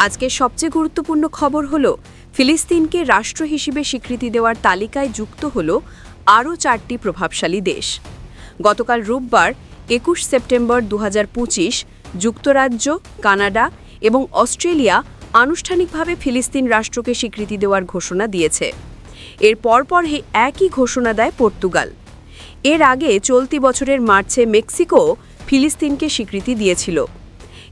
আজকের সবচেয়ে গুরুত্বপূর্ণ খবর হলো ফিলিস্তিনকে রাষ্ট্র হিসেবে স্বীকৃতি দেওয়ার তালিকায় যুক্ত হল আরও 4টি প্রভাবশালী দেশ। গতকাল রোববার 21 সেপ্টেম্বর 2025 যুক্তরাজ্য, কানাডা এবং অস্ট্রেলিয়া আনুষ্ঠানিকভাবে ফিলিস্তিন রাষ্ট্রকে স্বীকৃতি দেওয়ার ঘোষণা দিয়েছে। এর পরপর একই ঘোষণা দেয় পর্তুগাল। এর আগে চলতি বছরের মার্চে মেক্সিকো ফিলিস্তিনকে স্বীকৃতি দিয়েছিল।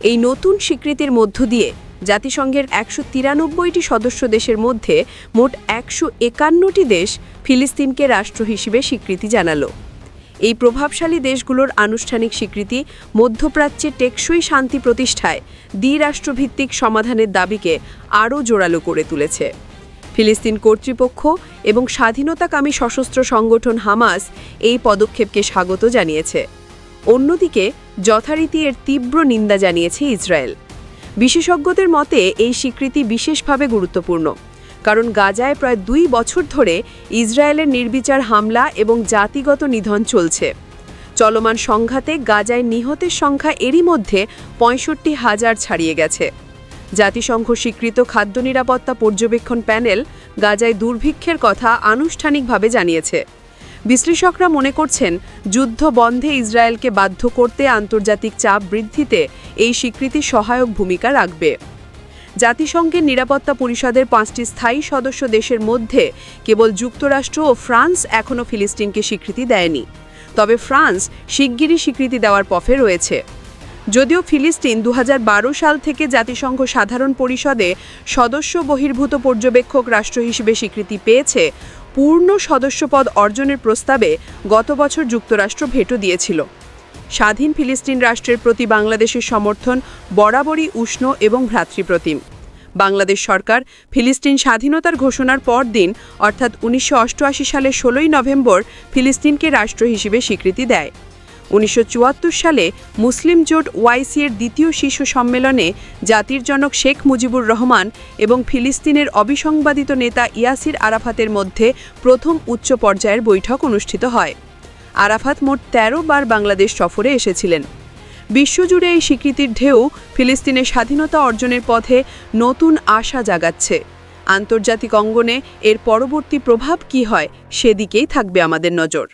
এই নতুন স্বীকৃতির মধ্য দিয়ে জাতিসংঘের 193টি সদস্য দেশের মধ্যে মোট 151টি দেশ ফিলিস্তিনকে রাষ্ট্র হিসেবে স্বীকৃতি জানালো। এই প্রভাবশালী দেশগুলোর আনুষ্ঠানিক স্বীকৃতি মধ্যপ্রাচ্যে টেকসই শান্তি প্রতিষ্ঠায় দ্বিরাষ্ট্রভিত্তিক সমাধানের দাবিকে আরও জোরালো করে তুলেছে। ফিলিস্তিন কর্তৃপক্ষ এবং স্বাধীনতাকামী সশস্ত্র সংগঠন হামাস এই পদক্ষেপকে স্বাগত জানিয়েছে। অন্যদিকে যথারীতি এর তীব্র নিন্দা জানিয়েছে ইসরায়েল। বিশেষজ্ঞদের মতে এই স্বীকৃতি বিশেষভাবে গুরুত্বপূর্ণ, কারণ গাজায় প্রায় 2 বছর ধরে ইসরায়েলের নির্বিচার হামলা এবং জাতিগত নিধন চলছে। চলমান সংঘাতে গাজায় নিহতের সংখ্যা এরই মধ্যে 65,000 ছাড়িয়ে গেছে। জাতিসংঘ স্বীকৃত খাদ্য নিরাপত্তা পর্যবেক্ষণ প্যানেল গাজায় দুর্ভিক্ষের কথা আনুষ্ঠানিকভাবে জানিয়েছে। বিশ্লেষকরা মনে করছেন, যুদ্ধ বন্ধে ইসরায়েলকে বাধ্য করতে আন্তর্জাতিক চাপ বৃদ্ধিতে এই স্বীকৃতি সহায়ক ভূমিকা রাখবে। জাতিসংঘের নিরাপত্তা পরিষদের 5টি স্থায়ী সদস্য দেশের মধ্যে কেবল যুক্তরাষ্ট্র ও ফ্রান্স এখনও ফিলিস্তিনকে স্বীকৃতি দেয়নি। তবে ফ্রান্স শিগগিরই স্বীকৃতি দেওয়ার পথে রয়েছে। যদিও ফিলিস্তিন 2012 সাল থেকে জাতিসংঘ সাধারণ পরিষদে সদস্য বহির্ভূত পর্যবেক্ষক রাষ্ট্র হিসেবে স্বীকৃতি পেয়েছে, পূর্ণ সদস্যপদ অর্জনের প্রস্তাবে গত বছর যুক্তরাষ্ট্র ভেটো দিয়েছিল। স্বাধীন ফিলিস্তিন রাষ্ট্রের প্রতি বাংলাদেশের সমর্থন বরাবরই উষ্ণ এবং ভ্রাতৃপ্রতিম। বাংলাদেশ সরকার ফিলিস্তিন স্বাধীনতার ঘোষণার পরদিন অর্থাৎ 1988 সালের 16 নভেম্বর ফিলিস্তিনকে রাষ্ট্র হিসেবে স্বীকৃতি দেয়। 1974 সালে মুসলিম জোট ওয়াইসি-এর দ্বিতীয় শীর্ষ সম্মেলনে জাতির জনক শেখ মুজিবুর রহমান এবং ফিলিস্তিনের অবিসংবাদিত নেতা ইয়াসির আরাফাতের মধ্যে প্রথম উচ্চ পর্যায়ের বৈঠক অনুষ্ঠিত হয়। আরাফাত মোট 13 বার বাংলাদেশ সফরে এসেছিলেন। বিশ্বজুড়ে এই স্বীকৃতির ঢেউ ফিলিস্তিনের স্বাধীনতা অর্জনের পথে নতুন আশা জাগাচ্ছে। আন্তর্জাতিক অঙ্গনে এর পরবর্তী প্রভাব কী হয় সেদিকেই থাকবে আমাদের নজর।